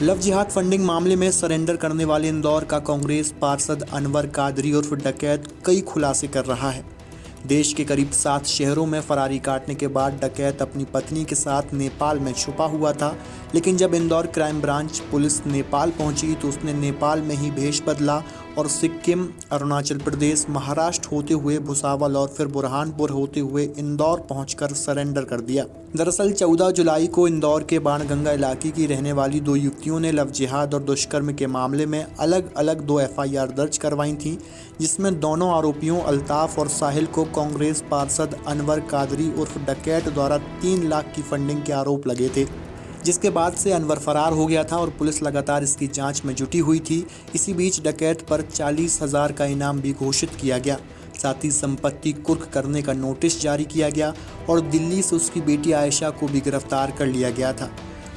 Love जिहाद funding मामले में सरेंडर करने वाले इंदौर का कांग्रेस पार्षद अनवर कादरी उर्फ डकैत कई खुलासे कर रहा है। देश के करीब 7 शहरों में फरारी काटने के बाद डकैत अपनी पत्नी के साथ नेपाल में छुपा हुआ था, लेकिन जब Indore crime branch police Nepal पहुंची तो उसने नेपाल में ही भेष बदला और सिक्किम, अरुणाचल प्रदेश, महाराष्ट्र होते हुए भुसावल और फिर बुरहानपुर होते हुए इंदौर पहुंचकर सरेंडर कर दिया। दरअसल 14 जुलाई को इंदौर के बाणगंगा इलाके की रहने वाली 2 युवतियों ने लव जिहाद और दुष्कर्म के मामले में अलग अलग 2 एफआईआर दर्ज करवाई थीं, जिसमें दोनों आरोपियों अल्ताफ और साहिल को कांग्रेस पार्षद अनवर कादरी उर्फ डकैत द्वारा 3 लाख की फंडिंग के आरोप लगे थे, जिसके बाद से अनवर फरार हो गया था और पुलिस लगातार इसकी जांच में जुटी हुई थी। इसी बीच डकैत पर 40,000 का इनाम भी घोषित किया गया। साथ ही संपत्ति कुर्क करने का नोटिस जारी किया गया और दिल्ली से उसकी बेटी आयशा को भी गिरफ्तार कर लिया गया था।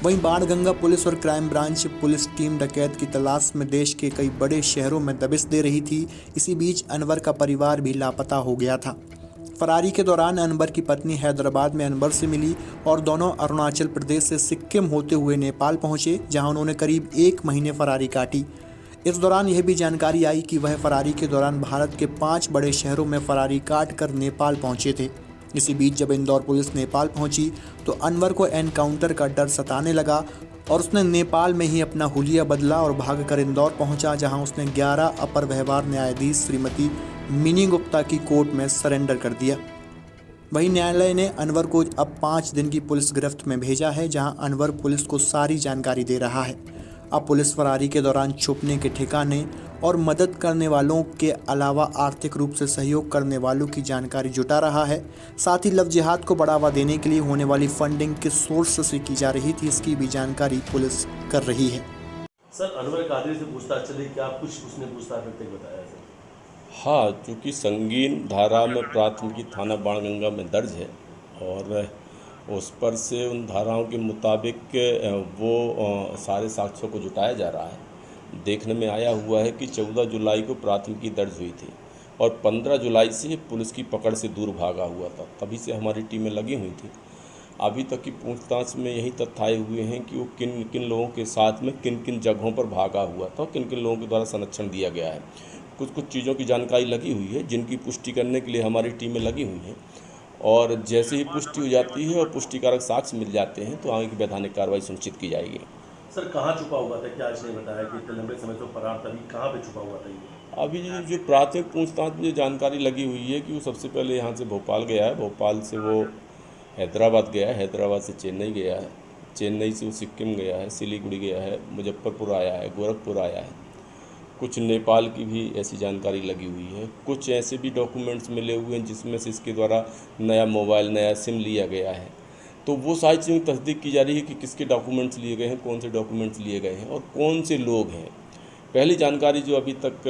वहीं बाणगंगा पुलिस और क्राइम ब्रांच पुलिस टीम डकैत की तलाश में देश के कई बड़े शहरों में दबिश दे रही थी। इसी बीच अनवर का परिवार भी लापता हो गया था। फरारी के दौरान अनवर की पत्नी हैदराबाद में अनवर से मिली और दोनों अरुणाचल प्रदेश से सिक्किम होते हुए नेपाल पहुंचे, जहां उन्होंने करीब 1 महीने फरारी काटी। इस दौरान यह भी जानकारी आई कि वह फरारी के दौरान भारत के 5 बड़े शहरों में फरारी काट कर नेपाल पहुंचे थे। इसी बीच जब इंदौर पुलिस नेपाल पहुंची तो अनवर को एनकाउंटर का डर सताने लगा और उसने नेपाल में ही अपना हुलिया बदला और भागकर इंदौर पहुंचा, जहां उसने 11 अपर व्यवहार न्यायाधीश श्रीमती मिनी गुप्ता की कोर्ट में सरेंडर कर दिया। वहीं न्यायालय ने अनवर को अब 5 दिन की पुलिस गिरफ्त में भेजा है, जहां अनवर पुलिस को सारी जानकारी दे रहा है। अब पुलिस फरारी के दौरान छुपने के ठिकाने और मदद करने वालों के अलावा आर्थिक रूप से सहयोग करने वालों की जानकारी जुटा रहा है। साथ ही लव जिहाद को बढ़ावा देने के लिए होने वाली फंडिंग किस सोर्स से की जा रही थी, इसकी भी जानकारी पुलिस कर रही है। सर, अनवर कादरी से पूछताछ चली, क्या कुछ उसने पूछताछ करते हुए बताया सर? हाँ, चूँकि संगीन धारा में प्राथमिकी थाना बाणगंगा में दर्ज है और उस पर से उन धाराओं के मुताबिक वो सारे साक्ष्यों को जुटाया जा रहा है। देखने में आया हुआ है कि 14 जुलाई को प्राथमिकी दर्ज हुई थी और 15 जुलाई से पुलिस की पकड़ से दूर भागा हुआ था, तभी से हमारी टीमें लगी हुई थी। अभी तक की पूछताछ में यही तथ्य आए हुए हैं कि वो किन किन लोगों के साथ में किन किन जगहों पर भागा हुआ था, किन किन लोगों के द्वारा संरक्षण दिया गया है। कुछ कुछ चीज़ों की जानकारी लगी हुई है, जिनकी पुष्टि करने के लिए हमारी टीमें लगी हुई हैं और जैसे ही पुष्टि हो जाती है और पुष्टिकारक साक्ष्य मिल जाते हैं तो आगे की वैधानिक कार्रवाई सुनिश्चित की जाएगी। सर, कहाँ छुपा हुआ था? क्या इसने बताया कि इतने लंबे समय से फरार था, कहाँ पे छुपा हुआ था ये? अभी जो प्राथमिक पूछताछ में जो जानकारी लगी हुई है कि वो सबसे पहले यहाँ से भोपाल गया है, भोपाल से वो हैदराबाद गया है, हैदराबाद से चेन्नई गया है, चेन्नई से वो सिक्किम गया है, सिलीगुड़ी गया है, मुजफ्फरपुर आया है, गोरखपुर आया है। कुछ नेपाल की भी ऐसी जानकारी लगी हुई है। कुछ ऐसे भी डॉक्यूमेंट्स मिले हुए हैं जिसमें से इसके द्वारा नया मोबाइल, नया सिम लिया गया है। तो वो सारी चीज़ों की तस्दीक की जा रही है कि किसके डॉक्यूमेंट्स लिए गए हैं, कौन से डॉक्यूमेंट्स लिए गए हैं और कौन से लोग हैं। पहली जानकारी जो अभी तक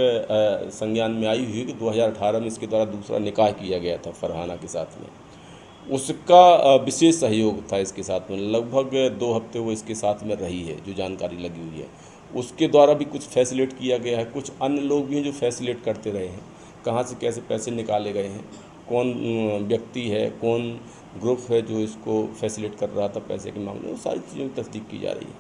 संज्ञान में आई हुई है कि 2018 में इसके द्वारा दूसरा निकाह किया गया था फरहाना के साथ में। उसका विशेष सहयोग था इसके साथ में, लगभग 2 हफ्ते वो इसके साथ में रही है, जो जानकारी लगी हुई है। उसके द्वारा भी कुछ फैसिलिटेट किया गया है। कुछ अन्य लोग भी हैं जो फैसिलिटेट करते रहे हैं, कहाँ से कैसे पैसे निकाले गए हैं, कौन व्यक्ति है, कौन ग्रुप है जो इसको फैसिलिटेट कर रहा था पैसे के मामले में, वो सारी चीज़ों की तस्दीक की जा रही है।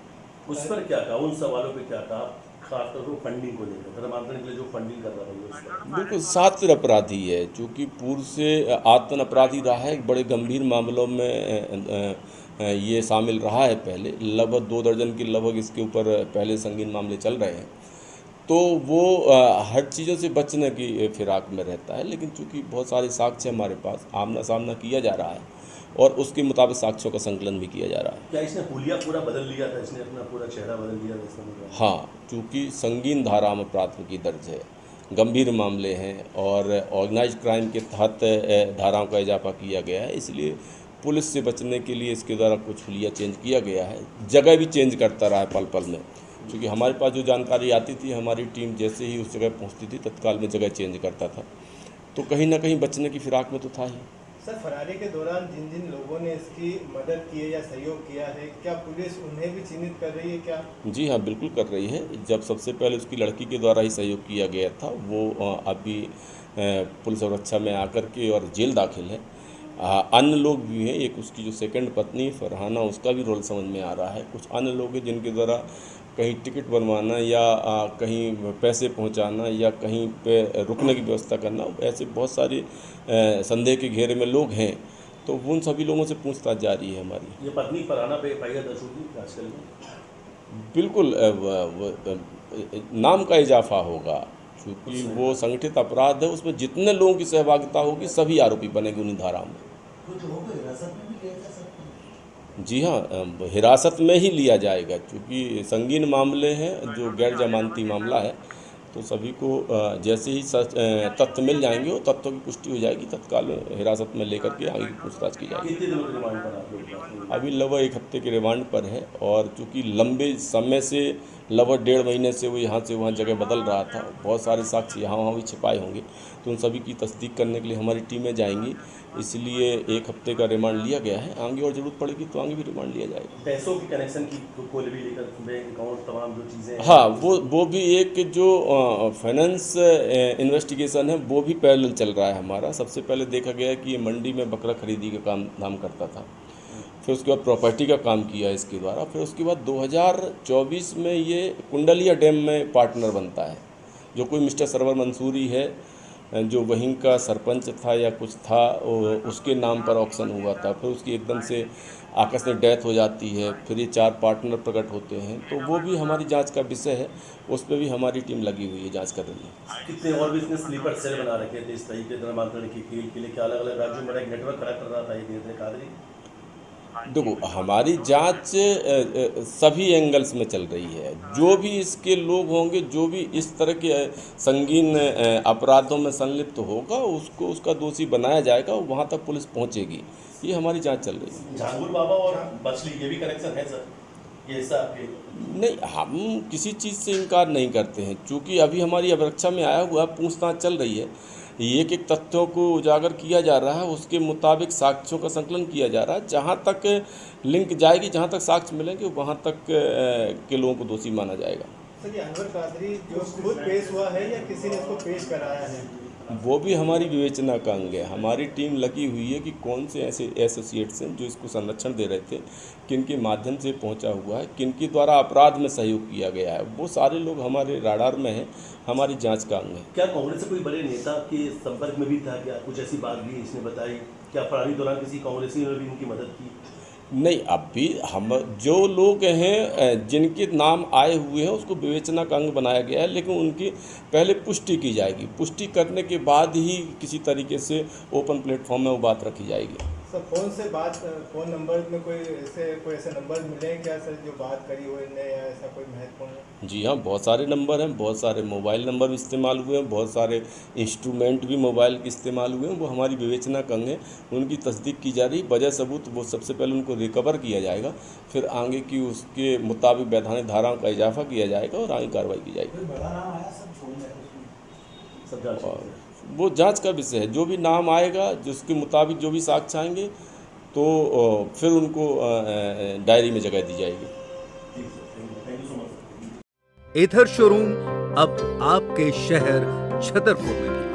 उस पर क्या कहा, उन सवालों पे क्या कहा, खासतौर पर फंडिंग को लेकर, धर्मांतरण के लिए जो फंडिंग कर रहा था? बिल्कुल सात्र अपराधी है, चूँकि पूर्व से आतन अपराधी रहा है, बड़े गंभीर मामलों में ये शामिल रहा है। पहले लगभग 2 दर्जन के लगभग इसके ऊपर पहले संगीन मामले चल रहे हैं, तो वो हर चीज़ों से बचने की फिराक में रहता है। लेकिन चूँकि बहुत सारे साक्ष्य हमारे पास आमना सामना किया जा रहा है और उसके मुताबिक साक्ष्यों का संकलन भी किया जा रहा है। क्या इसने हुलिया पूरा बदल लिया था? इसने अपना पूरा चेहरा बदल लिया था? हाँ, चूँकि संगीन धारा में प्राथमिकी दर्ज है, गंभीर मामले हैं और ऑर्गेनाइज्ड क्राइम के तहत धाराओं का इजाफा किया गया है, इसलिए पुलिस से बचने के लिए इसके द्वारा कुछ हुलिया चेंज किया गया है। जगह भी चेंज करता रहा है पल पल में, क्योंकि हमारे पास जो जानकारी आती थी, हमारी टीम जैसे ही उस जगह पहुंचती थी तत्काल में जगह चेंज करता था, तो कहीं ना कहीं बचने की फिराक में तो था ही। सर, फरारी के दौरान जिन जिन लोगों ने इसकी मदद की है या सहयोग किया है, क्या पुलिस उन्हें भी चिन्हित कर रही है क्या? जी हाँ, बिल्कुल कर रही है। जब सबसे पहले उसकी लड़की के द्वारा ही सहयोग किया गया था, वो अभी पुलिस सुरक्षा में आकर के और जेल दाखिल है। अन्य लोग भी हैं, एक उसकी जो सेकंड पत्नी फरहाना, उसका भी रोल समझ में आ रहा है। कुछ अन्य लोग हैं जिनके द्वारा कहीं टिकट बनवाना या कहीं पैसे पहुंचाना या कहीं पे रुकने की व्यवस्था करना, ऐसे बहुत सारे संदेह के घेरे में लोग हैं, तो उन सभी लोगों से पूछताछ जारी है हमारी। ये पत्नी फरहाना पे एफआईआर दर्ज होगी आजकल में? बिल्कुल नाम का इजाफा होगा, क्योंकि वो संगठित अपराध है, उसमें जितने लोगों की सहभागिता होगी सभी आरोपी बनेंगे उन्हीं धाराओं में। जी हाँ, हिरासत में ही लिया जाएगा, क्योंकि संगीन मामले हैं, जो गैर जमानती मामला है, तो सभी को जैसे ही तथ्य मिल जाएंगे वो तथ्यों की पुष्टि हो जाएगी, तत्काल हिरासत में लेकर के आगे की पूछताछ की जाएगी। कितने दिनों के रिमांड पर आप लोग? अभी लगभग 1 हफ्ते के रिमांड पर है, और चूँकि लंबे समय से लगभग 1.5 महीने से वो यहाँ से वहाँ जगह बदल रहा था, बहुत सारे साक्ष्य यहाँ वहाँ भी छिपाए होंगे, तो उन सभी की तस्दीक करने के लिए हमारी टीमें जाएंगी, इसलिए 1 हफ्ते का रिमांड लिया गया है। आगे और ज़रूरत पड़ेगी तो आगे भी रिमांड लिया जाएगा। पैसों की कनेक्शन की को भी लेकर बैंक अकाउंट तमाम जो चीज़ें, हाँ, वो भी एक जो फाइनेंस इन्वेस्टिगेशन है वो भी पैरेलल चल रहा है हमारा। सबसे पहले देखा गया कि ये मंडी में बकरा खरीदी का काम धाम करता था, फिर उसके बाद प्रॉपर्टी का काम किया इसके द्वारा, फिर उसके बाद 2024 में ये कुंडलिया डैम में पार्टनर बनता है, जो कोई मिस्टर सरवर मंसूरी है, जो वहीं का सरपंच था या कुछ था, उसके नाम पर ऑक्शन हुआ था, फिर उसकी एकदम से आकस्मिक डेथ हो जाती है, फिर ये 4 पार्टनर प्रकट होते हैं, तो वो भी हमारी जांच का विषय है, उस पर भी हमारी टीम लगी हुई है जांच कर रही है। कितने और भी इसने स्लीपर सेल बना रखे थे इस तरीके से नामांतरण के लिए, क्या अलग अलग राज्यों में एक नेटवर्क खड़ा कर रहा था ये कादरी? देखो, हमारी जांच सभी एंगल्स में चल रही है, जो भी इसके लोग होंगे, जो भी इस तरह के संगीन अपराधों में संलिप्त होगा, उसको उसका दोषी बनाया जाएगा, वहाँ तक पुलिस पहुँचेगी। ये हमारी जांच चल रही है। झांगुर बाबा और बचली ये भी कनेक्शन है सर? ये ऐसा आपके? नहीं, हम किसी चीज़ से इनकार नहीं करते हैं, चूँकि अभी हमारी अभिरक्षा में आया हुआ पूछताछ चल रही है, एक एक तथ्यों को उजागर किया जा रहा है, उसके मुताबिक साक्ष्यों का संकलन किया जा रहा है, जहाँ तक लिंक जाएगी, जहाँ तक साक्ष्य मिलेंगे वहाँ तक के लोगों को दोषी माना जाएगा। सर, ये अनवर कादरी जो खुद पेश हुआ है या किसी ने इसको पेश कराया है? वो भी हमारी विवेचना का अंग है। हमारी टीम लगी हुई है कि कौन से ऐसे एसोसिएट्स हैं जो इसको संरक्षण दे रहे थे, किन के माध्यम से पहुंचा हुआ है, किन के द्वारा अपराध में सहयोग किया गया है, वो सारे लोग हमारे राडार में हैं, हमारी जांच का अंग है। क्या कांग्रेस से कोई बड़े नेता के संपर्क में भी था? क्या कुछ ऐसी बात भी इसने बताई? क्या फरारी दौरान किसी कांग्रेसी ने भी इनकी मदद की? नहीं, अभी हम जो लोग हैं जिनके नाम आए हुए हैं उसको विवेचना का अंग बनाया गया है, लेकिन उनकी पहले पुष्टि की जाएगी। पुष्टि करने के बाद ही किसी तरीके से ओपन प्लेटफॉर्म में वो बात रखी जाएगी। सर, फ़ोन नंबर में कोई ऐसे नंबर मिले हैं क्या सर, जो बात करी हो इनने, या ऐसा कोई महत्वपूर्ण? जी हाँ, बहुत सारे नंबर हैं, बहुत सारे मोबाइल नंबर भी इस्तेमाल हुए हैं, बहुत सारे इंस्ट्रूमेंट भी मोबाइल के इस्तेमाल हुए हैं, वो हमारी विवेचना का अंग है, उनकी तस्दीक की जा रही। वजह सबूत वो सबसे पहले उनको रिकवर किया जाएगा, फिर आगे की उसके मुताबिक वैधानिक धाराओं का इजाफा किया जाएगा और आगे कार्रवाई की जाएगी। और वो जांच का विषय है, जो भी नाम आएगा, जिसके मुताबिक जो भी साक्ष्य आएंगे, तो फिर उनको डायरी में जगह दी जाएगी। एथर शोरूम अब आपके शहर छतरपुर में भी।